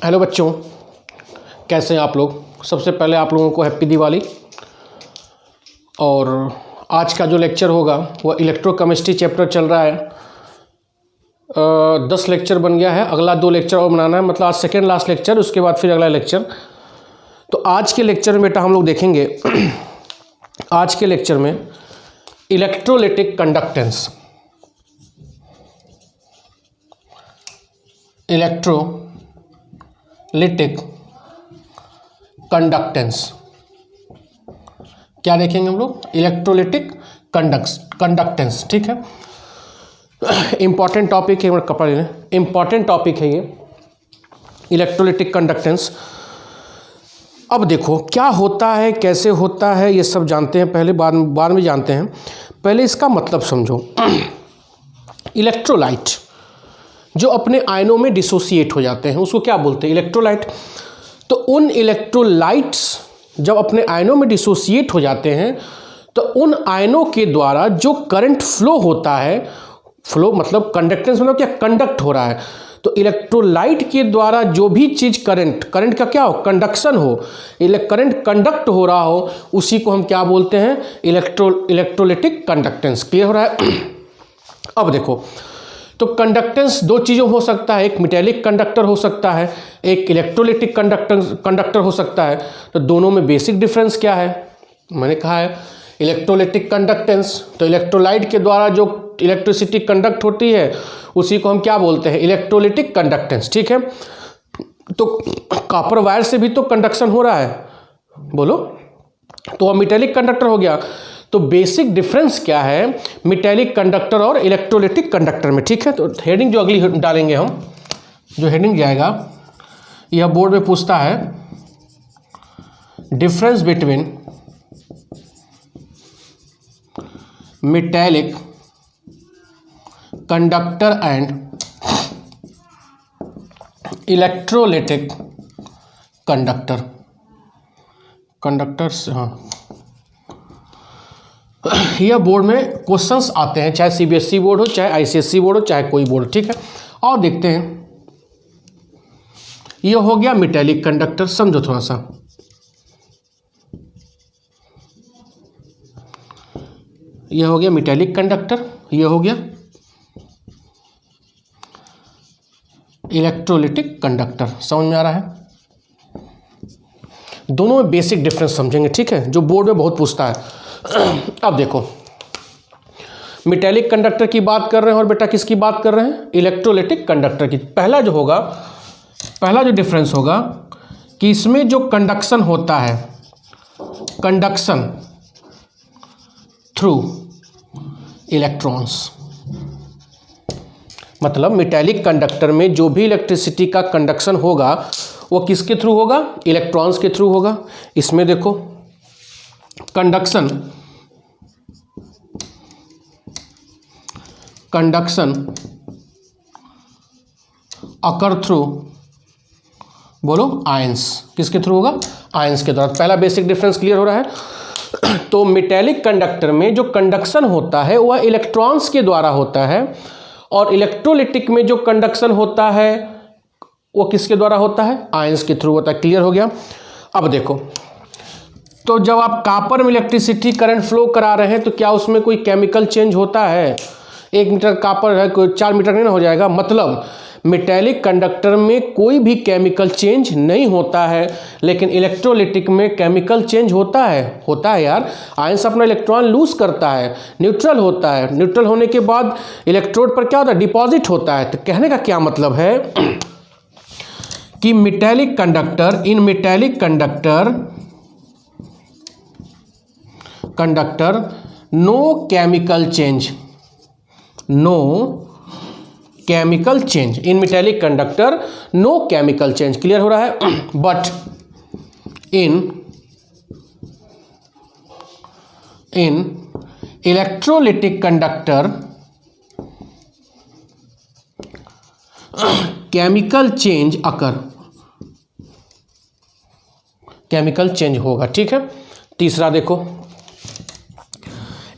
Hello बच्चों, कैसे हैं आप लोग। सबसे पहले आप लोगों को हैप्पी दिवाली। और आज का जो लेक्चर होगा वह इलेक्ट्रोकेमिस्ट्री चैप्टर चल रहा है। 10 लेक्चर बन गया है, अगला 2 लेक्चर और बनाना है, मतलब आज सेकेंड लास्ट लेक्चर, उसके बाद फिर अगला लेक्चर। तो आज के लेक्चर में बेटा हम लोग देखेंगे आज के लेक्चर में इलेक्ट्रोलिटिक कंडक्टेंस। इलेक्ट्रोलिटिक कंडक्टेंस क्या देखेंगे हम लोग? Electrolytic conductance. ठीक है, इंपॉर्टेंट टॉपिक है। कपड़ा लेना, इंपॉर्टेंट टॉपिक है ये इलेक्ट्रोलिटिक कंडक्टेंस। अब देखो क्या होता है, कैसे होता है, ये सब जानते हैं पहले, बाद में जानते हैं। पहले इसका मतलब समझो। इलेक्ट्रोलाइट जो अपने आयनों में डिसोसिएट हो जाते हैं उसको क्या बोलते हैं? इलेक्ट्रोलाइट। तो उन इलेक्ट्रोलाइट्स जब अपने आयनों में डिसोसिएट हो जाते हैं तो उन आयनों के द्वारा जो करंट फ्लो होता है, फ्लो मतलब कंडक्टेंस, मतलब क्या कंडक्ट हो रहा है। तो इलेक्ट्रोलाइट के द्वारा जो भी चीज़ करंट का क्या हो, कंडक्शन हो, करंट कंडक्ट हो रहा हो, उसी को हम क्या बोलते हैं? Electrolytic conductance. क्लियर हो रहा है? अब देखो, तो कंडक्टेंस दो चीज़ों हो सकता है, एक मेटेलिक कंडक्टर हो सकता है, एक इलेक्ट्रोलिटिक कंडक्टर हो सकता है। तो दोनों में बेसिक डिफरेंस क्या है? मैंने कहा है इलेक्ट्रोलिटिक कंडक्टेंस, तो इलेक्ट्रोलाइट के द्वारा जो इलेक्ट्रिसिटी कंडक्ट होती है उसी को हम क्या बोलते हैं? Electrolytic conductance. ठीक है, तो कॉपर वायर से भी तो कंडक्शन हो रहा है, बोलो, तो वह मेटेलिक कंडक्टर हो गया। तो बेसिक डिफरेंस क्या है मेटेलिक कंडक्टर और इलेक्ट्रोलिटिक कंडक्टर में? ठीक है, तो हेडिंग जो अगली डालेंगे हम, जो हेडिंग जाएगा, यह बोर्ड में पूछता है difference between metallic conductor and electrolytic conductors. हाँ, यह बोर्ड में क्वेश्चंस आते हैं, चाहे सीबीएसई बोर्ड हो, चाहे आईसीएसई बोर्ड हो, चाहे कोई बोर्ड। ठीक है, और देखते हैं। यह हो गया मेटेलिक कंडक्टर, समझो थोड़ा सा। यह हो गया मेटेलिक कंडक्टर, यह हो गया इलेक्ट्रोलिटिक कंडक्टर। समझ में आ रहा है? दोनों में बेसिक डिफरेंस समझेंगे। ठीक है, जो बोर्ड में बहुत पूछता है। अब देखो, मेटेलिक कंडक्टर की बात कर रहे हैं और बेटा किसकी बात कर रहे हैं? इलेक्ट्रोलिटिक कंडक्टर की। पहला जो डिफरेंस होगा कि इसमें जो कंडक्शन होता है, कंडक्शन थ्रू इलेक्ट्रॉन्स, मतलब मेटेलिक कंडक्टर में जो भी इलेक्ट्रिसिटी का कंडक्शन होगा वो किसके थ्रू होगा? इलेक्ट्रॉन्स के थ्रू होगा। इसमें देखो, कंडक्शन अकर थ्रू, बोलो, आयंस। किसके थ्रू होगा? आयंस के द्वारा। पहला बेसिक डिफरेंस क्लियर हो रहा है। तो मेटेलिक कंडक्टर में जो कंडक्शन होता है वह इलेक्ट्रॉन्स के द्वारा होता है, और इलेक्ट्रोलिटिक में जो कंडक्शन होता है वो किसके द्वारा होता है? आयंस के थ्रू होता है। क्लियर हो गया? अब देखो, तो जब आप कॉपर में इलेक्ट्रिसिटी करंट फ्लो करा रहे हैं तो क्या उसमें कोई केमिकल चेंज होता है? 1 मीटर कॉपर है, कोई 4 मीटर नहीं ना हो जाएगा। मतलब मेटेलिक कंडक्टर में कोई भी केमिकल चेंज नहीं होता है, लेकिन इलेक्ट्रोलिटिक में केमिकल चेंज होता है यार। आयंस अपना इलेक्ट्रॉन लूज करता है, न्यूट्रल होता है, न्यूट्रल होने के बाद इलेक्ट्रोड पर क्या होता है? डिपॉजिट होता है। तो कहने का क्या मतलब है कि metallic conductor no chemical change in metallic conductor, no chemical change. Clear हो रहा है? But in electrolytic conductor chemical change होगा। ठीक है, तीसरा देखो,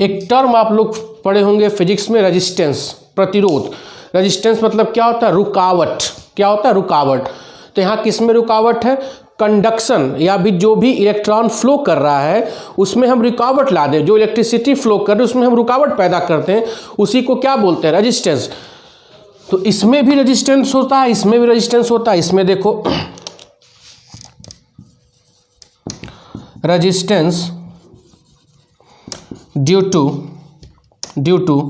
एक टर्म आप लोग पढ़े होंगे फिजिक्स में, रेजिस्टेंस, प्रतिरोध। रेजिस्टेंस मतलब क्या होता है? रुकावट। क्या होता है? रुकावट। तो यहाँ किस में रुकावट है? कंडक्शन या भी जो भी इलेक्ट्रॉन फ्लो कर रहा है उसमें हम रुकावट ला दें, जो इलेक्ट्रिसिटी फ्लो कर रही है उसमें हम रुकावट पैदा करते हैं, उसी को क्या बोलते हैं? रेजिस्टेंस। तो इसमें भी रेजिस्टेंस होता है, इसमें भी रेजिस्टेंस होता है। इसमें देखो resistance due to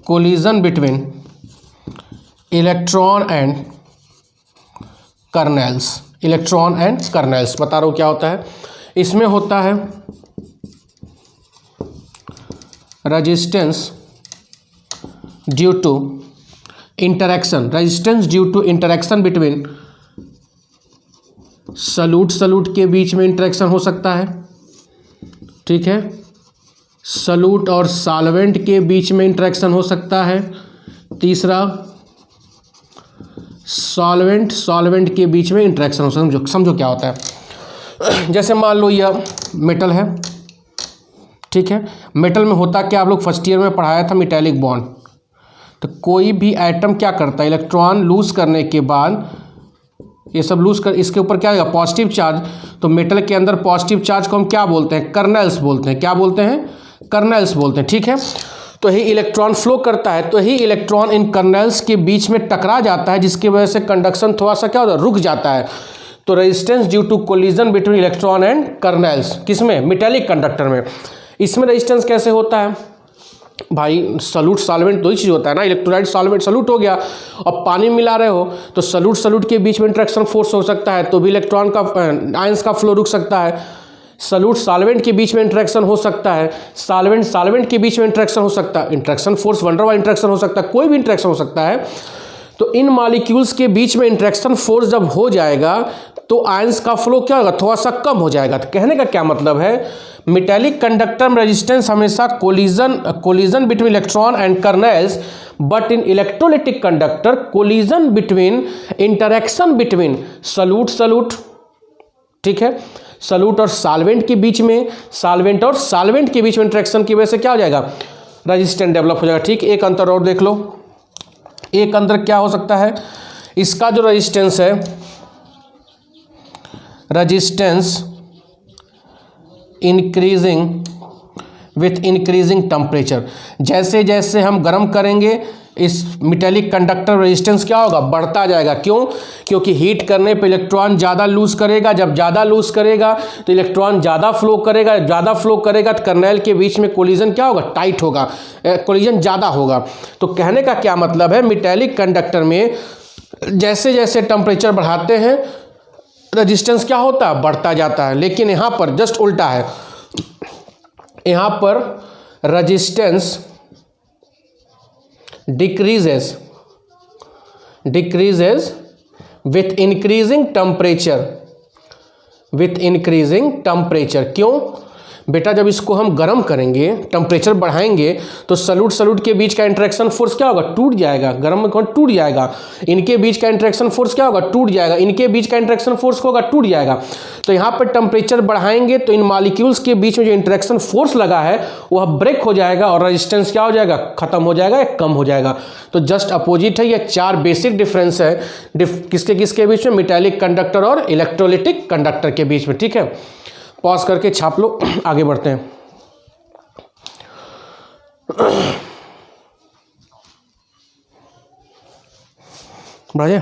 collision between electron and kernels. Electron and kernels बता रहा हूँ क्या होता है। इसमें होता है resistance due to interaction, resistance due to interaction between solute के बीच में इंटरेक्शन हो सकता है, ठीक है। सॉल्यूट और सॉल्वेंट के बीच में इंटरेक्शन हो सकता है। तीसरा सॉल्वेंट के बीच में इंटरेक्शन हो सकता है। समझो क्या होता है। जैसे मान लो यह मेटल है, ठीक है। मेटल में होता क्या, आप लोग फर्स्ट ईयर में पढ़ाया था, मेटेलिक बॉन्ड। तो कोई भी एटम क्या करता है, इलेक्ट्रॉन लूज करने के बाद ये सब लूज कर, इसके ऊपर क्या आएगा? Positive charge. तो मेटल के अंदर पॉजिटिव चार्ज को हम क्या बोलते हैं? कर्नेल्स बोलते हैं। क्या बोलते हैं? कर्नेल्स बोलते हैं, ठीक है। तो ही इलेक्ट्रॉन फ्लो करता है, तो ही इलेक्ट्रॉन इन कर्नेल्स के बीच में टकरा जाता है, जिसकी वजह से कंडक्शन थोड़ा सा क्या होता है? रुक जाता है। तो resistance due to collision between electron and kernels, किसमें? मेटेलिक कंडक्टर में। इसमें रेजिस्टेंस कैसे होता है भाई? सॉल्यूट सॉल्वेंट दो ही चीज़ होता है ना, इलेक्ट्रोलाइट सॉल्वेंट सॉल्यूट हो गया, और पानी मिला रहे हो तो सॉल्यूट के बीच में इंटरेक्शन फोर्स हो सकता है, तो भी इलेक्ट्रॉन का आयंस का फ्लो रुक सकता है। सॉल्यूट सॉल्वेंट के बीच में इंटरेक्शन हो सकता है, सॉल्वेंट के बीच में इंटरेक्शन हो सकता है, इंटरेक्शन फोर्स वन डर वाइज इंटरेक्शन हो सकता है, कोई भी इंटरेक्शन हो सकता है। तो इन मॉलिक्यूल्स के बीच में इंटरेक्शन फोर्स जब हो जाएगा तो आयंस का फ्लो क्या होगा? थोड़ा सा कम हो जाएगा। तो कहने का क्या मतलब है, मेटेलिक कंडक्टर में रेजिस्टेंस हमेशा collision between electron and kernels, but in electrolytic conductor collision between interaction between solute, ठीक है, सॉल्यूट और सॉल्वेंट के बीच में, सॉल्वेंट के बीच में इंटरेक्शन की वजह से क्या हो जाएगा? रेजिस्टेंस डेवलप हो जाएगा, ठीक। एक अंतर और देख लो, एक अंतर क्या हो सकता है? इसका जो रेजिस्टेंस है, resistance increasing with increasing temperature. जैसे जैसे हम गर्म करेंगे इस मेटेलिक कंडक्टर रेजिस्टेंस क्या होगा? बढ़ता जाएगा। क्यों? क्योंकि हीट करने पे इलेक्ट्रॉन ज़्यादा लूज करेगा, जब ज़्यादा लूज करेगा तो इलेक्ट्रॉन ज़्यादा फ्लो करेगा, तो कर्नेल के बीच में कोलिजन क्या होगा? टाइट होगा, कोलिजन ज़्यादा होगा। तो कहने का क्या मतलब है, मेटेलिक कंडक्टर में जैसे जैसे टेम्परेचर बढ़ाते हैं रेजिस्टेंस क्या होता है? बढ़ता जाता है। लेकिन यहाँ पर जस्ट उल्टा है, यहाँ पर resistance decreases with increasing temperature. क्यों बेटा? जब इसको हम गर्म करेंगे, टेम्परेचर बढ़ाएंगे, तो सॉल्यूट के बीच का इंटरेक्शन फोर्स क्या होगा? टूट जाएगा। गर्म में कौन टूट जाएगा? इनके बीच का इंटरेक्शन फोर्स क्या होगा? टूट जाएगा। इनके बीच का इंटरेक्शन फोर्स होगा, टूट जाएगा। तो यहाँ पर टेम्परेचर बढ़ाएंगे तो इन मॉलिक्यूल्स के बीच में जो इंटरेक्शन फोर्स लगा है वह ब्रेक हो जाएगा और रेजिस्टेंस क्या हो जाएगा? खत्म हो जाएगा या कम हो जाएगा। तो जस्ट अपोजिट है। ये चार बेसिक डिफरेंस है किसके बीच में? मेटेलिक कंडक्टर और इलेक्ट्रोलिटिक कंडक्टर के बीच में, ठीक है। पॉज करके छाप लो, आगे बढ़ते हैं। बढ़िए,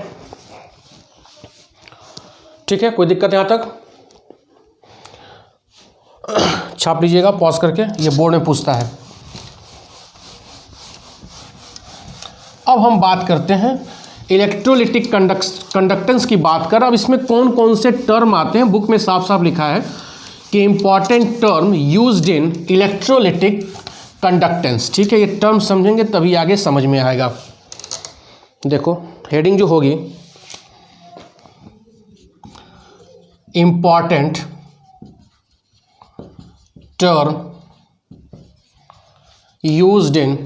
ठीक है, कोई दिक्कत यहाँ तक? छाप लीजिएगा पॉज करके, ये बोर्ड में पूछता है। अब हम बात करते हैं इलेक्ट्रोलिटिक कंडक्टेंस की बात कर। अब इसमें कौन कौन से टर्म आते हैं? बुक में साफ साफ लिखा है कि important term used in electrolytic conductance, ठीक है। ये टर्म समझेंगे तभी आगे समझ में आएगा। देखो हेडिंग जो होगी, important term used in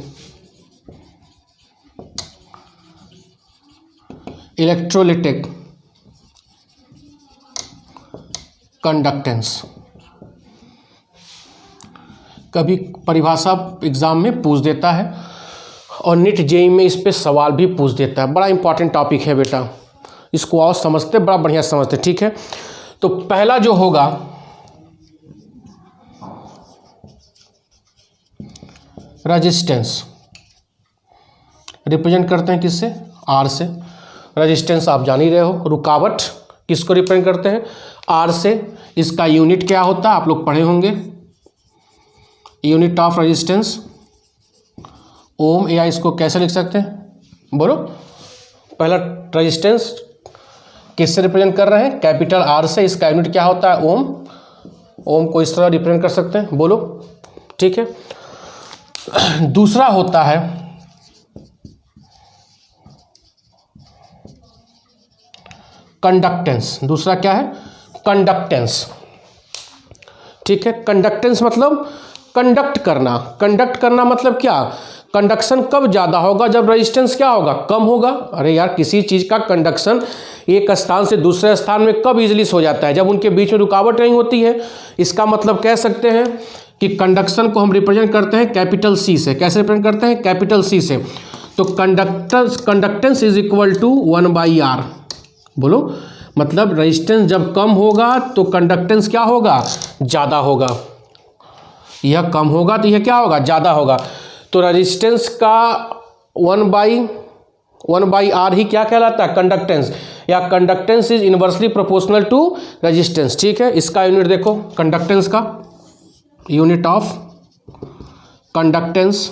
electrolytic conductance. कभी परिभाषा एग्जाम में पूछ देता है और नीट जेईई में इस पे सवाल भी पूछ देता है। बड़ा इंपॉर्टेंट टॉपिक है बेटा, इसको और समझते, बड़ा बढ़िया समझते। ठीक है, तो पहला जो होगा रेजिस्टेंस, रिप्रेजेंट करते हैं किससे? आर से। रेजिस्टेंस आप जान ही रहे हो, रुकावट किसको रिप्रेजेंट करते हैं? आर से। इसका यूनिट क्या होता है आप लोग पढ़े होंगे, यूनिट ऑफ रेजिस्टेंस ओम, या इसको कैसे लिख सकते हैं? बोलो। पहला रेजिस्टेंस किससे रिप्रेजेंट कर रहे हैं? कैपिटल आर से। इसका यूनिट क्या होता है? ओम। ओम को इस तरह रिप्रेजेंट कर सकते हैं, बोलो। ठीक है, दूसरा होता है कंडक्टेंस। दूसरा क्या है? कंडक्टेंस। ठीक है, कंडक्टेंस मतलब कंडक्ट करना। कंडक्ट करना मतलब क्या? कंडक्शन कब ज़्यादा होगा? जब रेजिस्टेंस क्या होगा? कम होगा। अरे यार, किसी चीज़ का कंडक्शन एक स्थान से दूसरे स्थान में कब इजीली हो जाता है? जब उनके बीच में रुकावट नहीं होती है। इसका मतलब कह सकते हैं कि कंडक्शन को हम रिप्रेजेंट करते हैं कैपिटल सी से। कैसे रिप्रेजेंट करते हैं? कैपिटल सी से। तो conductance is equal to 1/r। बोलो, मतलब रेजिस्टेंस जब कम होगा तो कंडक्टेंस क्या होगा? ज़्यादा होगा। यह कम होगा तो यह क्या होगा? ज़्यादा होगा। तो रेजिस्टेंस का 1/r ही क्या कहलाता है? कंडक्टेंस, या conductance is inversely proportional to resistance. ठीक है, इसका यूनिट देखो, कंडक्टेंस का यूनिट ऑफ कंडक्टेंस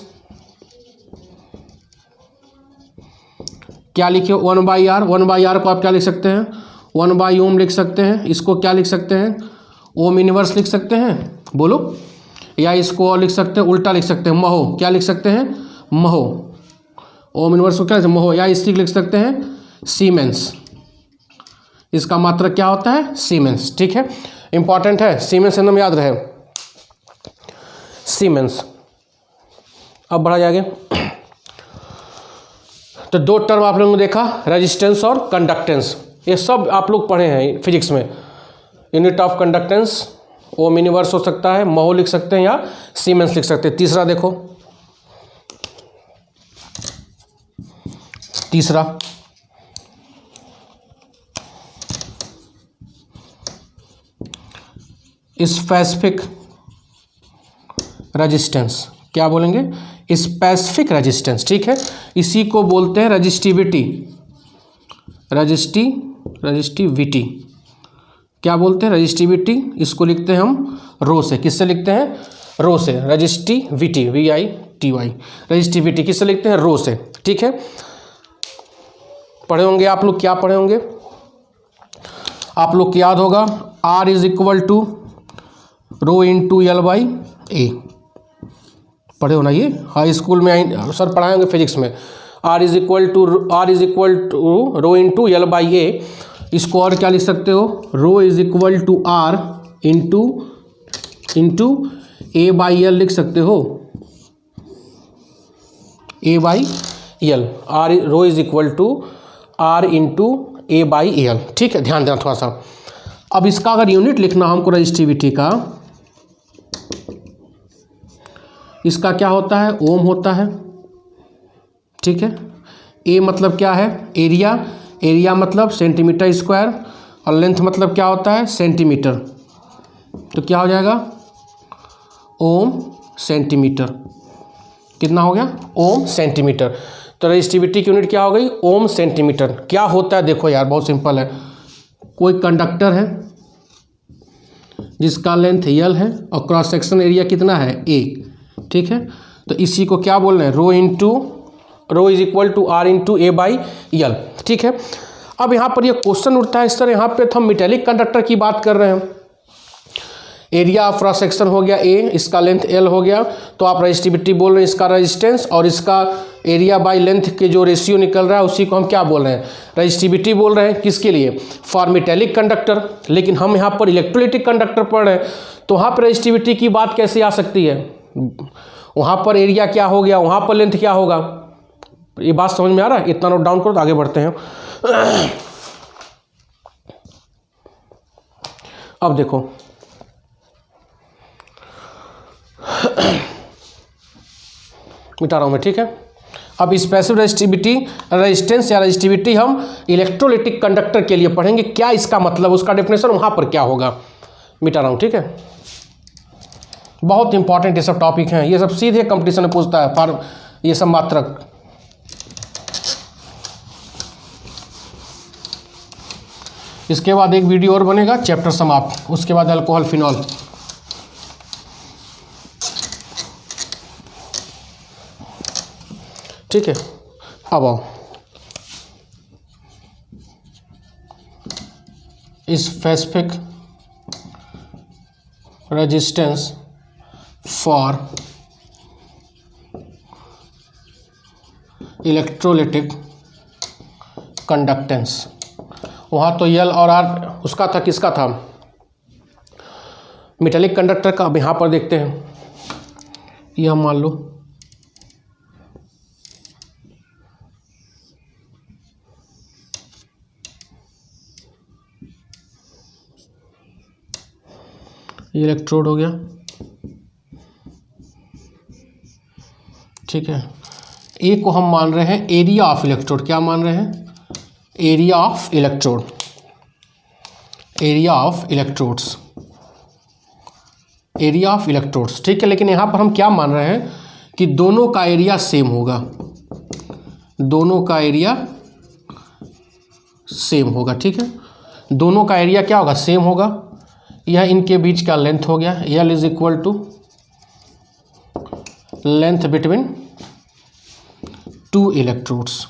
क्या लिखे? 1/r। 1/r को आप क्या लिख सकते हैं? 1/ओम लिख सकते हैं। इसको क्या लिख सकते हैं? ओम इनवर्स लिख सकते हैं, बोलो। या इसको और लिख सकते हैं, उल्टा लिख सकते हैं, महो। क्या लिख सकते हैं? महो। ओम इनवर्स को क्या लिख सकते हैं? महो। या इसकी लिख सकते हैं सीमेंस। इसका मात्रक क्या होता है? सीमेंस। ठीक है, इंपॉर्टेंट है, सीमेंस एकदम याद रहे, सीमेंस। अब बढ़ा जाएगा। तो दो टर्म आप लोगों ने देखा, रेजिस्टेंस और कंडक्टेंस। ये सब आप लोग पढ़े हैं फिजिक्स में। Unit of conductance ohm inverse हो सकता है, महो लिख सकते हैं, या सीमेंस लिख सकते हैं। तीसरा देखो, तीसरा स्पेसिफिक रेजिस्टेंस। क्या बोलेंगे? Specific resistance. ठीक है, इसी को बोलते हैं रजिस्टिविटी। रजिस्टिविटी क्या बोलते हैं? रजिस्टिविटी। इसको लिखते हैं हम रो से। किससे लिखते हैं? रो से। Resistivity, VITY। रजिस्टिविटी किससे लिखते हैं? रो से। ठीक है, पढ़े होंगे आप लोग। क्या पढ़े होंगे आप लोग? याद होगा, R is equal to rho into L/A। पढ़े हो ना ये? हाई स्कूल में सर पढ़ाए होंगे फिजिक्स में। R is equal to rho into L/A। इसको और क्या लिख सकते हो? Rho is equal to R into A/L लिख सकते हो, A/L। Rho is equal to R into A/L। ठीक है, ध्यान देना थोड़ा सा। अब इसका अगर यूनिट लिखना हमको रजिस्टिविटी का, इसका क्या होता है? ओम होता है। ठीक है, ए मतलब क्या है? एरिया। एरिया मतलब सेंटीमीटर स्क्वायर, और लेंथ मतलब क्या होता है? सेंटीमीटर। तो क्या हो जाएगा? ओम सेंटीमीटर। कितना हो गया? ओम सेंटीमीटर। तो रेजिस्टिविटी की यूनिट क्या हो गई? ओम सेंटीमीटर। क्या होता है? देखो यार, बहुत सिंपल है। कोई कंडक्टर है जिसका लेंथ L है और क्रॉस सेक्शन एरिया कितना है? A। ठीक है, तो इसी को क्या बोल रहे हैं? Rho is equal to R into A/L। ठीक है, अब यहाँ पर ये क्वेश्चन उठता है इस तरह। यहाँ पे तो हम मेटेलिक कंडक्टर की बात कर रहे हैं। एरिया ऑफ क्रॉस सेक्शन हो गया A, इसका लेंथ L हो गया, तो आप रेजिस्टिविटी बोल रहे हैं, इसका रेजिस्टेंस और इसका एरिया बाय लेंथ के जो रेशियो निकल रहा है उसी को हम क्या बोल रहे हैं? रेजिस्टिविटी बोल रहे हैं। किसके लिए? For metallic conductor. लेकिन हम यहाँ पर इलेक्ट्रोलाइटिक कंडक्टर पढ़ रहे हैं, तो वहाँ पर रेजिस्टिविटी की बात कैसे आ सकती है? वहाँ पर एरिया क्या हो गया, वहाँ पर लेंथ क्या होगा? ये बात समझ में आ रहा है? इतना नोट डाउन करो तो आगे बढ़ते हैं। अब देखो, मिटा रहा हूँ मैं। ठीक है, अब स्पेसिफिक रेजिस्टेंस या रेजिस्टिविटी हम इलेक्ट्रोलिटिक कंडक्टर के लिए पढ़ेंगे, क्या इसका मतलब, उसका डेफिनेशन वहाँ पर क्या होगा, मिटा रहा हूँ, ठीक है। बहुत इंपॉर्टेंट ये सब टॉपिक हैं, ये सब सीधे कंपटीशन में पूछता है, ये सब मात्रक। इसके बाद एक वीडियो और बनेगा, चैप्टर समाप्त, उसके बाद अल्कोहल फिनॉल। ठीक है, अब आओ specific resistance for electrolytic conductance. वहाँ तो यल और आर उसका था, किसका था, मेटालिक कंडक्टर का। अब यहाँ पर देखते हैं, ये हम मान लो ये इलेक्ट्रोड हो गया, ठीक है। ए को हम मान रहे हैं एरिया ऑफ इलेक्ट्रोड, क्या मान रहे हैं, area of electrode, area of electrodes, area of electrodes, ठीक है। लेकिन यहाँ पर हम क्या मान रहे हैं कि दोनों का एरिया सेम होगा, दोनों का एरिया सेम होगा, ठीक है। दोनों का एरिया क्या होगा, सेम होगा। यह इनके बीच का लेंथ हो गया, L is equal to length between two electrodes,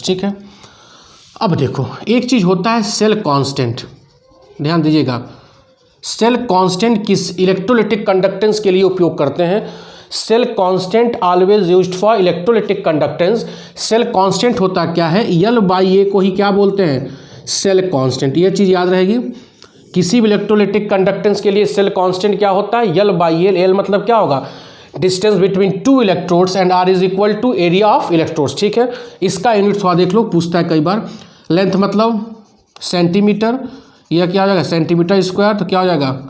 ठीक है। अब देखो एक चीज़ होता है सेल कांस्टेंट, ध्यान दीजिएगा, सेल कांस्टेंट किस इलेक्ट्रोलिटिक कंडक्टेंस के लिए उपयोग करते हैं, cell constant always used for electrolytic conductance. Cell constant होता क्या है, यल बाई ए को ही क्या बोलते हैं, सेल कांस्टेंट। ये चीज़ याद रहेगी, किसी भी इलेक्ट्रोलिटिक कंडक्टेंस के लिए सेल कांस्टेंट क्या होता है, यल बाई एल। एल मतलब क्या होगा, distance between two electrodes, and R is equal to area of electrodes, ठीक है। इसका यूनिट थोड़ा देख लो, पूछता है कई बार। लेंथ मतलब सेंटीमीटर, यह क्या हो जाएगा, सेंटीमीटर स्क्वायर, तो क्या हो जाएगा,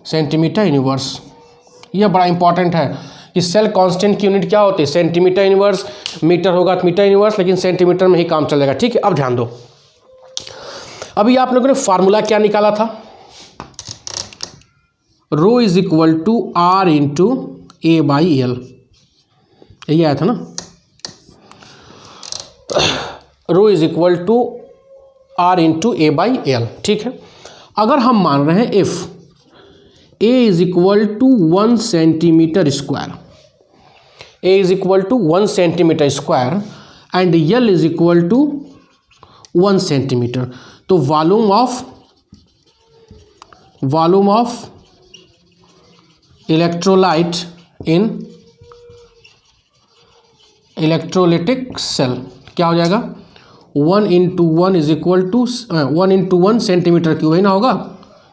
सेंटीमीटर इनवर्स। यह बड़ा इंपॉर्टेंट है कि सेल कांस्टेंट की यूनिट क्या होती है, सेंटीमीटर इनवर्स। मीटर होगा तो मीटर इनवर्स, लेकिन सेंटीमीटर में ही काम चल जाएगा, ठीक है। अब ध्यान दो, अभी आप लोगों ने फार्मूला क्या निकाला था, rho is equal to R into A by L, यही आया था ना, rho is equal to R into A by L, ठीक है। अगर हम मान रहे हैं if A is equal to 1 centimetre square, A is equal to 1 centimetre square and L is equal to 1 centimetre, तो volume of electrolyte in electrolytic cell क्या हो जाएगा, 1 into 1 is equal to 1 into 1 centimetre cube, है ना, होगा,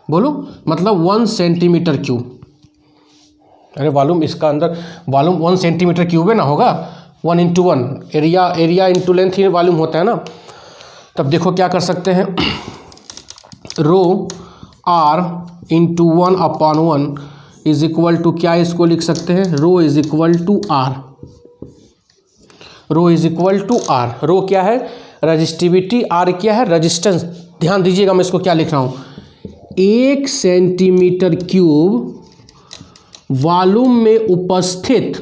बोलो, मतलब 1 centimetre cube. अरे वॉल्यूम इसका अंदर वॉल्यूम 1 सेंटीमीटर क्यूब है ना, होगा 1 इंटू 1, एरिया इंटू लेंथ ही वॉल्यूम होता है ना। तब देखो क्या कर सकते हैं, rho R into 1 upon 1 is equal to क्या, इसको लिख सकते हैं, rho is equal to R, rho is equal to R. Rho क्या है, रजिस्टिविटी, आर क्या है, रेजिस्टेंस। ध्यान दीजिएगा मैं इसको क्या लिख रहा हूँ, 1 सेंटीमीटर क्यूब वॉल्यूम में उपस्थित,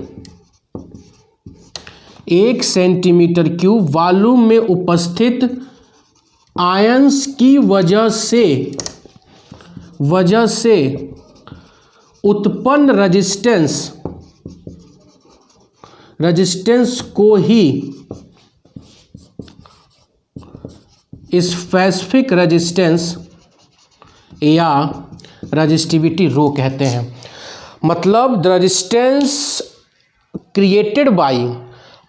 1 सेंटीमीटर क्यूब वॉल्यूम में उपस्थित आयंस की वजह से उत्पन्न रेजिस्टेंस को ही स्पेसिफिक रेजिस्टेंस या रेजिस्टिविटी रो कहते हैं। मतलब the resistance created by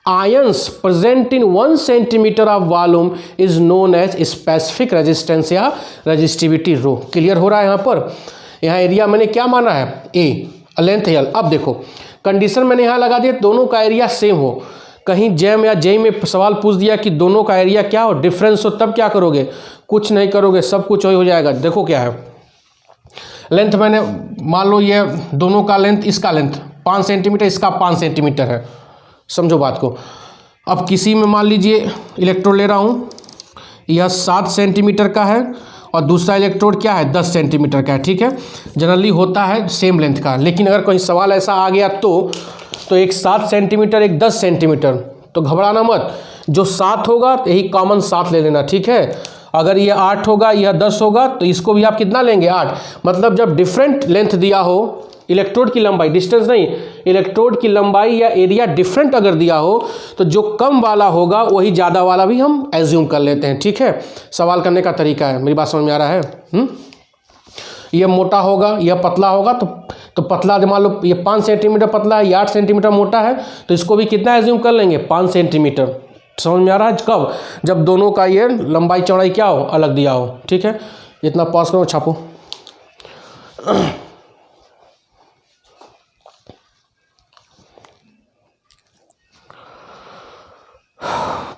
ions present in 1 centimetre of volume is known as specific resistance या रेजिस्टिविटी रो। क्लियर हो रहा है यहाँ पर। यहाँ एरिया मैंने क्या माना है, ए, लेंथ एल। अब देखो कंडीशन मैंने यहाँ लगा दिया, दोनों का एरिया सेम हो। कहीं जैम या जेई में सवाल पूछ दिया कि दोनों का एरिया क्या हो, डिफरेंस हो, तब क्या करोगे, कुछ नहीं करोगे, सब कुछ वही हो जाएगा। देखो क्या है, लेंथ मैंने मान लो ये दोनों का लेंथ, इसका लेंथ 5 सेंटीमीटर, इसका 5 सेंटीमीटर है, समझो बात को। अब किसी में मान लीजिए इलेक्ट्रोड ले रहा हूँ, यह 7 सेंटीमीटर का है और दूसरा इलेक्ट्रोड क्या है 10 सेंटीमीटर का है, ठीक है। जनरली होता है सेम लेंथ का, लेकिन अगर कोई सवाल ऐसा आ गया तो एक 7 सेंटीमीटर एक 10 सेंटीमीटर, तो घबराना मत, जो 7 होगा यही कॉमन 7 ले लेना, ठीक है। अगर ये 8 होगा, यह 10 होगा, तो इसको भी आप कितना लेंगे 8। मतलब जब डिफरेंट लेंथ दिया हो, इलेक्ट्रोड की लंबाई, डिस्टेंस नहीं, इलेक्ट्रोड की लंबाई या एरिया डिफरेंट अगर दिया हो, तो जो कम वाला होगा वही ज़्यादा वाला भी हम एज्यूम कर लेते हैं, ठीक है। सवाल करने का तरीका है, मेरी बात समझ में आ रहा है। ये मोटा होगा, यह पतला होगा, तो पतला मान लो ये 5 सेंटीमीटर पतला है, ये 8 सेंटीमीटर मोटा है, तो इसको भी कितना एज्यूम कर लेंगे 5 सेंटीमीटर। समझ में आ रहा है? कब? जब दोनों का ये लंबाई चौड़ाई क्या हो, अलग दिया हो, ठीक है। इतना पॉज करो, छापो।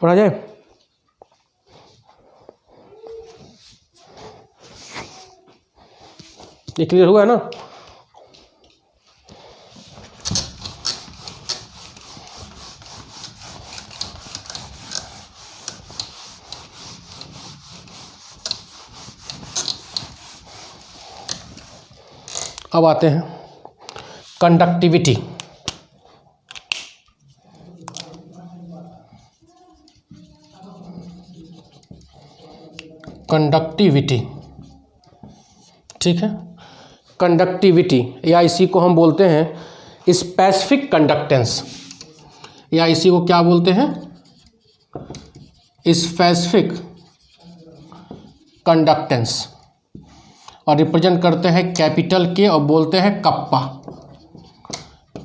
पढ़ा जाए? ये क्लियर हुआ है ना? अब आते हैं कंडक्टिविटी। कंडक्टिविटी, ठीक है। कंडक्टिविटी या इसी को हम बोलते हैं स्पेसिफिक कंडक्टेंस, या इसी को क्या बोलते हैं स्पेसिफिक कंडक्टेंस, और रिप्रेजेंट करते हैं कैपिटल के और बोलते हैं कप्पा।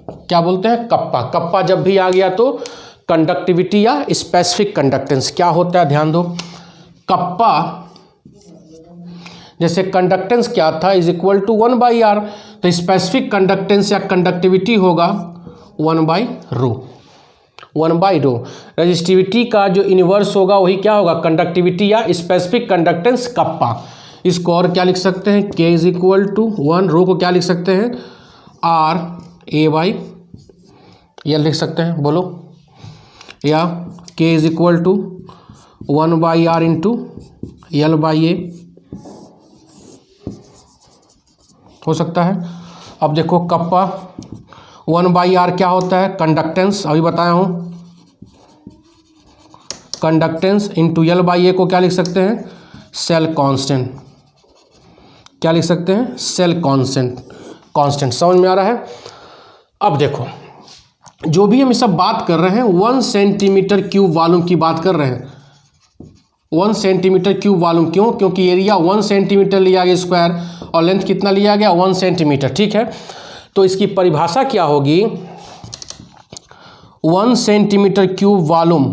क्या बोलते हैं? कप्पा। कप्पा जब भी आ गया तो कंडक्टिविटी या स्पेसिफिक कंडक्टेंस क्या होता है, ध्यान दो। कप्पा जैसे कंडक्टेंस क्या था इज इक्वल टू 1/r, तो स्पेसिफिक कंडक्टेंस या कंडक्टिविटी होगा 1/ρ। 1/ρ रजिस्टिविटी का जो इन्वर्स होगा वही क्या होगा, कंडक्टिविटी या स्पेसिफिक कंडक्टेंस कप्पा। इसको और क्या लिख सकते हैं, k इज इक्वल टू 1, रो को क्या लिख सकते हैं r/a/, यह लिख सकते हैं, बोलो, या k is equal to 1/r into l/a हो सकता है। अब देखो कप्पा 1/r क्या होता है, कंडक्टेंस, अभी बताया हूँ, कंडक्टेंस इंटू l/a को क्या लिख सकते हैं, सेल कांस्टेंट। क्या लिख सकते हैं, सेल कांस्टेंट। समझ में आ रहा है? अब देखो जो भी हम ये सब बात कर रहे हैं 1 सेंटीमीटर क्यूब वॉल्यूम की बात कर रहे हैं। 1 सेंटीमीटर क्यूब वॉल्यूम क्यों? क्योंकि एरिया 1 सेंटीमीटर लिया गया स्क्वायर और लेंथ कितना लिया गया 1 सेंटीमीटर, ठीक है। तो इसकी परिभाषा क्या होगी, 1 सेंटीमीटर क्यूब वॉल्यूम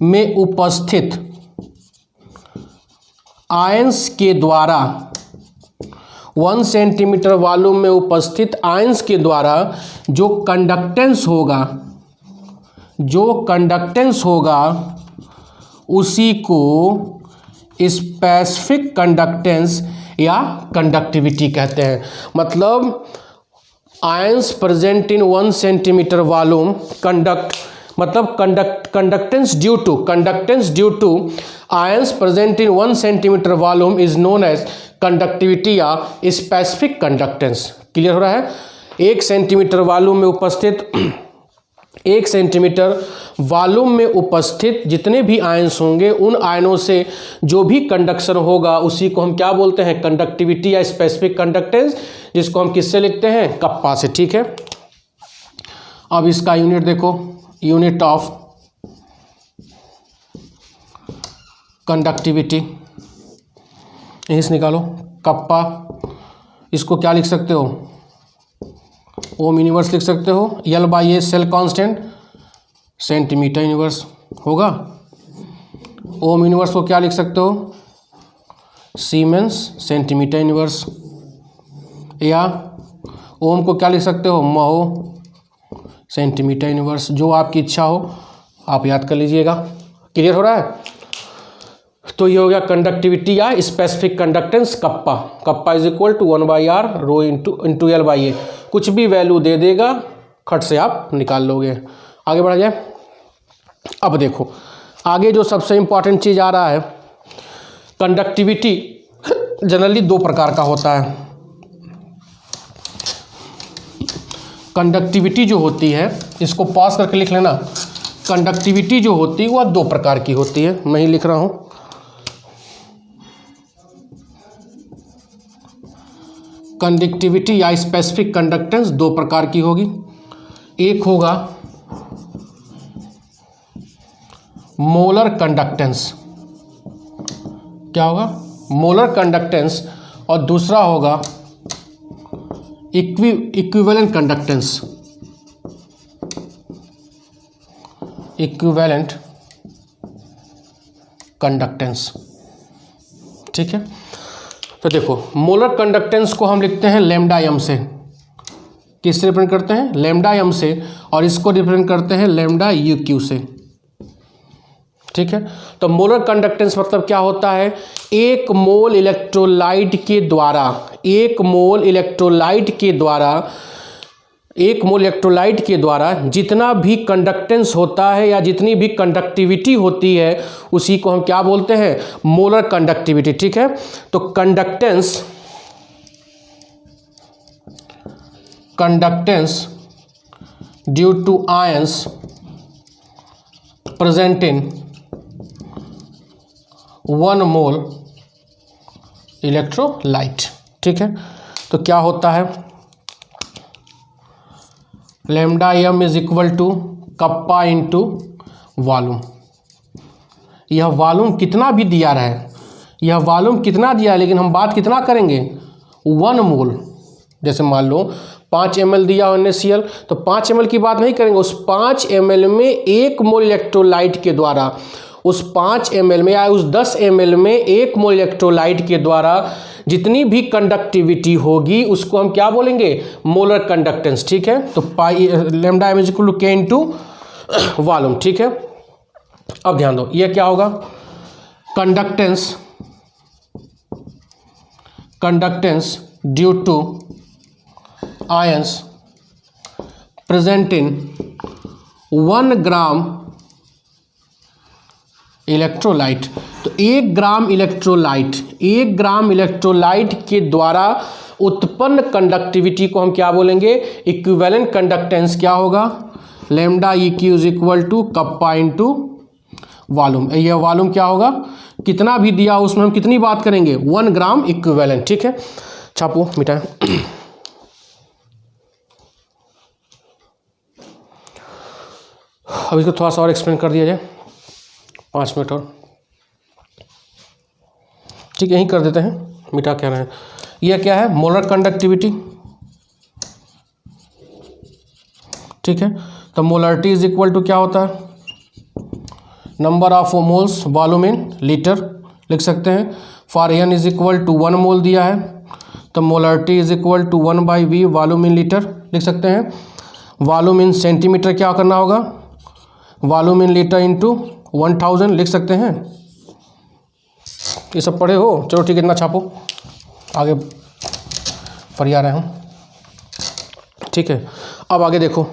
में उपस्थित आयंस के द्वारा, 1 सेंटीमीटर वॉल्यूम में उपस्थित आयंस के द्वारा जो कंडक्टेंस होगा उसी को स्पेसिफिक कंडक्टेंस या कंडक्टिविटी कहते हैं। मतलब ions present in 1 centimetre volume conductance due to ions present in 1 centimetre volume is known as conductivity या स्पेसिफिक कंडक्टेंस। क्लियर हो रहा है? 1 सेंटीमीटर वॉल्यूम में उपस्थित 1 सेंटीमीटर वॉल्यूम में उपस्थित जितने भी आयंस होंगे उन आयनों से जो भी कंडक्शन होगा उसी को हम क्या बोलते हैं, कंडक्टिविटी या स्पेसिफिक कंडक्टेंस, जिसको हम किससे लिखते हैं, कप्पा से, ठीक है। अब इसका यूनिट देखो, यूनिट ऑफ कंडक्टिविटी यहीं से निकालो, कप्पा। इसको क्या लिख सकते हो, ओम यूनिवर्स लिख सकते हो, l/a cell constant, centimetre universe होगा। ओम यूनिवर्स को क्या लिख सकते हो, सीमेंस सेंटीमीटर यूनिवर्स, या ओम को क्या लिख सकते हो, महो सेंटीमीटर यूनिवर्स, जो आपकी इच्छा हो आप याद कर लीजिएगा। क्लियर हो रहा है? तो ये हो गया कंडक्टिविटी या specific conductance kappa. Kappa is equal to 1/r rho into l/a। कुछ भी वैल्यू दे देगा, खट से आप निकाल लोगे। आगे बढ़ा जाए। अब देखो आगे जो सबसे इम्पॉर्टेंट चीज़ आ रहा है, कंडक्टिविटी जनरली दो प्रकार का होता है। कंडक्टिविटी जो होती है, इसको पॉज करके लिख लेना, कंडक्टिविटी जो होती है वह दो प्रकार की होती है। मैं ही लिख रहा हूँ। कंडक्टिविटी या स्पेसिफिक कंडक्टेंस दो प्रकार की होगी। एक होगा मोलर कंडक्टेंस, क्या होगा, मोलर कंडक्टेंस, और दूसरा होगा इक्विवेलेंट कंडक्टेंस, इक्विवेलेंट कंडक्टेंस। ठीक है, तो देखो मोलर कंडक्टेंस को हम लिखते हैं लैम्डा एम से। किससे रिप्रेजेंट करते हैं? लैम्डा एम से, और इसको रिप्रेजेंट करते हैं लैम्डा यू क्यू से। ठीक है, तो मोलर कंडक्टेंस मतलब क्या होता है? एक मोल इलेक्ट्रोलाइट के द्वारा, एक मोल इलेक्ट्रोलाइट के द्वारा जितना भी कंडक्टेंस होता है या जितनी भी कंडक्टिविटी होती है उसी को हम क्या बोलते हैं? Molar conductivity. ठीक है, तो conductance due to ions present in 1 mole electrolyte. ठीक है, तो क्या होता है? Lambda M is equal to kappa into volume. यह वॉल्यूम कितना भी दिया रहे, यह वॉल्यूम कितना दिया है, लेकिन हम बात कितना करेंगे? 1 मोल। जैसे मान लो 5 ml दिया NaCl, तो 5 ml की बात नहीं करेंगे, उस 5 ml में 1 मोल इलेक्ट्रोलाइट के द्वारा, उस 5 ml में या उस 10 ml में 1 मोल इलेक्ट्रोलाइट के द्वारा जितनी भी कंडक्टिविटी होगी उसको हम क्या बोलेंगे? Molar conductance. ठीक है, तो pi lambda M is equal to K into volume. ठीक है, अब ध्यान दो, ये क्या होगा? Conductance due to ions present in 1 gram electrolyte. तो 1 ग्राम इलेक्ट्रोलाइट के द्वारा उत्पन्न कंडक्टिविटी को हम क्या बोलेंगे? Equivalent conductance. क्या होगा? Lambda E Q is equal to kappa into volume. यह वॉल्यूम क्या होगा? कितना भी दिया उसमें हम कितनी बात करेंगे? 1 ग्राम इक्विवेलेंट। ठीक है, छापो, मिटाएं। अब इसको थोड़ा सा और एक्सप्लेन कर दिया जाए, 5 मिनट और। ठीक है, यहीं कर देते हैं, मिटा कह रहे हैं। यह क्या है? Molar conductivity. ठीक है, तो मोलरिटी इज इक्वल टू क्या होता है? Number of moles volume in litre लिख सकते हैं। For N is equal to 1 mole दिया है, तो molarity is equal to 1/V volume in litre लिख सकते हैं। वॉल्यूम इन सेंटीमीटर क्या करना होगा? वॉल्यूम इन लीटर इंटू 1000 लिख सकते हैं। ये सब पढ़े हो? चलो ठीक है, इतना छापो, आगे फरिया रहे हम। ठीक है, अब आगे देखो,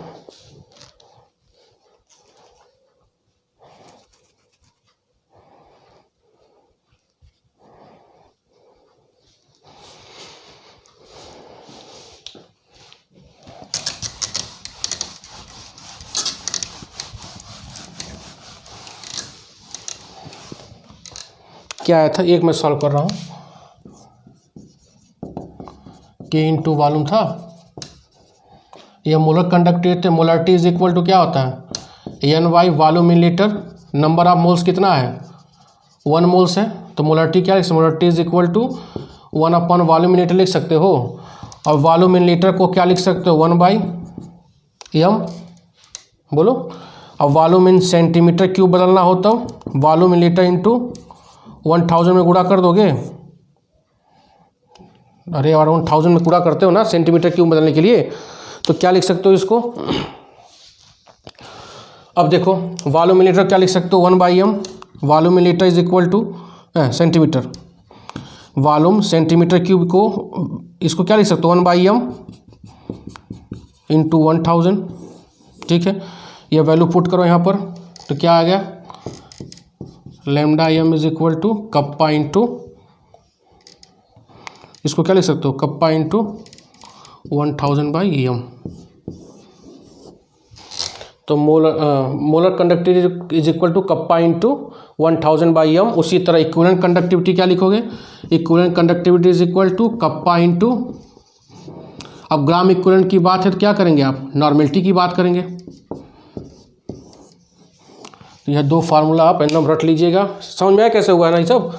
क्या आया था? एक मैं सॉल्व कर रहा हूँ, के इंटू वॉल्यूम था, यह molar conductivity. Molarity is equal to क्या होता है? NY volume in litre. Number of moles कितना है? 1 मोल्स है, तो मोलरिटी क्या लिख सकते? मोलरिटी इज इक्वल टू 1/वॉल्यूम इन लीटर लिख सकते हो। और वॉल्यूम इन लीटर को क्या लिख सकते हो? 1/m। बोलो, अब वॉल्यूम इन सेंटीमीटर क्यूब बदलना हो तो वॉल्यूम इन लीटर इंटू 1000 में गुणा कर दोगे। अरे और 1000 में गुणा करते हो ना सेंटीमीटर क्यूब बदलने के लिए, तो क्या लिख सकते हो इसको? अब देखो, वॉल्यूम इन लीटर क्या लिख सकते हो? 1/m। Volume in litre is equal two centimetre, volume centimetre cube को इसको क्या लिख सकते हो? 1/m इंटू 1000, ठीक है। ये वैल्यू पुट करो यहाँ पर, तो क्या आ गया, lambda M is equal to kappa into, इसको क्या लिख सकते हो, कप्पा इंटू 1000 बाई एम। तो molar conductivity is equal to kappa into 1000 by M. उसी तरह इक्विवेलेंट कंडक्टिविटी क्या लिखोगे, equivalent conductivity is equal to kappa into, अब ग्राम इक्विवेलेंट की बात है तो क्या करेंगे आप, नॉर्मेलिटी की बात करेंगे। यह दो फार्मूला आप एकदम रट लीजिएगा। समझ में आया कैसे हुआ है ना ये सब।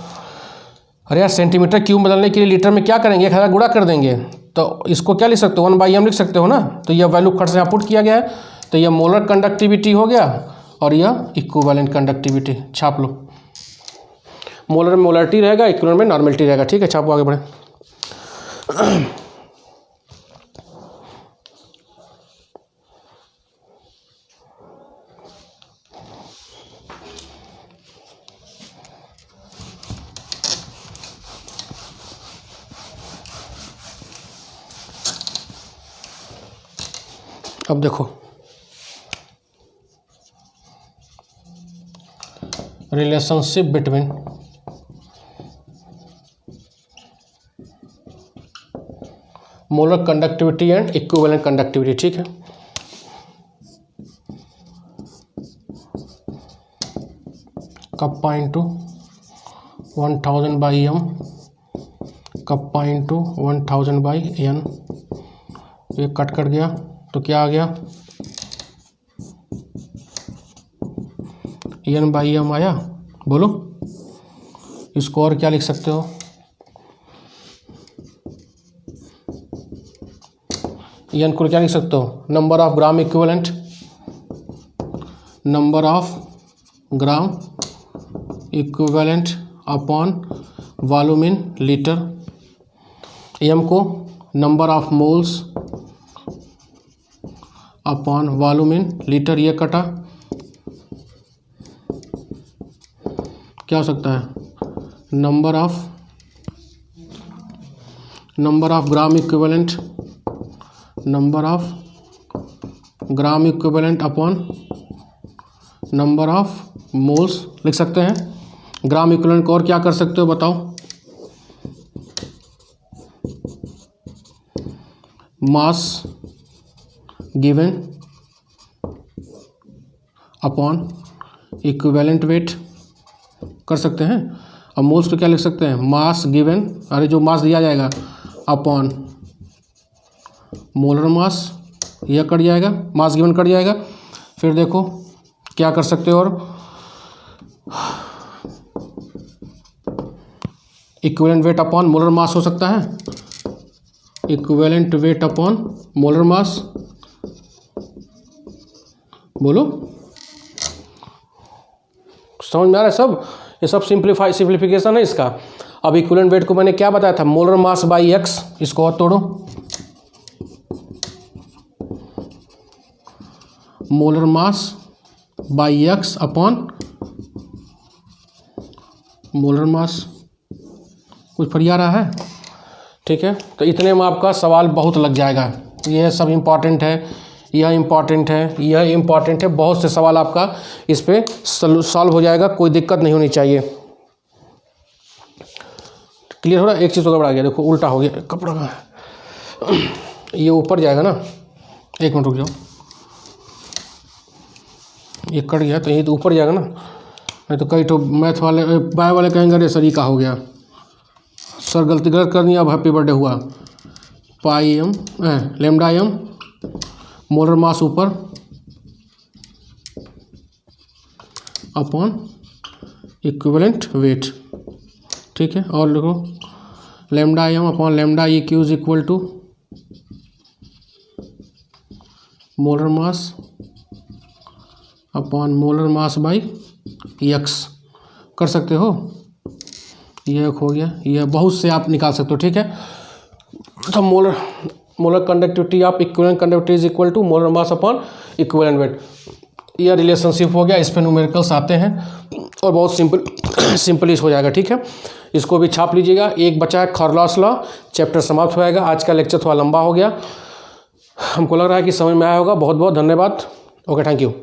अरे यार सेंटीमीटर क्यूब बदलने के लिए लीटर में क्या करेंगे, 1000 गुणा कर देंगे, तो इसको क्या लिख सकते हो, 1/m लिख सकते हो ना। तो यह वैल्यू खट से यहाँ पुट किया गया है, तो यह मोलर कंडक्टिविटी हो गया और यह इक्विवेलेंट कंडक्टिविटी, छाप लो। मोलर में मोलरिटी रहेगा, इक्विवेलेंट में नॉर्मेलिटी रहेगा, ठीक है। छापो, आगे बढ़े। अब देखो, relationship between molar conductivity and equivalent conductivity, ठीक है। Kappa into 1000 by M, kappa into 1000 by N, ये कट गया तो क्या आ गया, एन बाई एम आया। बोलो इसको और क्या लिख सकते हो, एन को क्या लिख सकते हो, number of gram equivalent, number of gram equivalent upon volume in litre. M को number of moles upon volume in litre, ये कटा, क्या हो सकता है, number of gram equivalent, number of gram equivalent upon number of moles लिख सकते हैं। ग्राम इक्विवेलेंट को और क्या कर सकते हो बताओ, mass given upon equivalent wait कर सकते हैं। अब मोल्स को क्या लिख सकते हैं, मास गिवन, अरे जो मास दिया जाएगा अपॉन मोलर मास, यह कट जाएगा, मास गिवन कट जाएगा। फिर देखो क्या कर सकते हो, और इक्विवेलेंट वेट अपॉन मोलर मास हो सकता है, इक्विवेलेंट वेट अपॉन मोलर मास। बोलो समझ में आ रहा है सब, ये सब सिंप्लीफिकेशन है इसका। अब इक्विवेलेंट वेट को मैंने क्या बताया था, मोलर मास बाई एक्स, इसको और तोड़ो, molar mass by x upon molar मास, कुछ फरिया रहा है, ठीक है। तो इतने में आपका सवाल बहुत लग जाएगा, यह सब इम्पॉर्टेंट है, यह इम्पॉर्टेंट है, यह इम्पॉर्टेंट है, बहुत से सवाल आपका इस पे सॉल्व हो जाएगा, कोई दिक्कत नहीं होनी चाहिए। क्लियर हो रहा है, एक चीज़ तो गड़बड़ा गया, देखो उल्टा हो गया कपड़ा का, ये ऊपर जाएगा ना, एक मिनट रुक जाओ, ये कट गया तो ये तो ऊपर जाएगा ना, नहीं तो कई तो मैथ वाले बाय वाले कहेंगे अरे सर ये का हो गया, सर गलत कर दिया, अब हैप्पी बर्थडे हुआ। Pi M lambda M molar mass ऊपर अपॉन इक्विवेलेंट वेट, ठीक है। और लिखो lambda M upon lambda E Q is equal to molar mass upon molar mass by X कर सकते हो, यह हो गया, यह बहुत से आप निकाल सकते हो, ठीक है। तो molar conductivity of equivalent conductivity is equal to molar mass upon equivalent weight, यह रिलेशनशिप हो गया। इस पे न्यूमेरिकल्स आते हैं और बहुत सिंपल हो जाएगा, ठीक है। इसको भी छाप लीजिएगा। एक बचा है खरलॉस लॉ, चैप्टर समाप्त हो जाएगा। आज का लेक्चर थोड़ा लंबा हो गया, हमको लग रहा है कि समझ में आया होगा। बहुत बहुत धन्यवाद। Okay, thank you.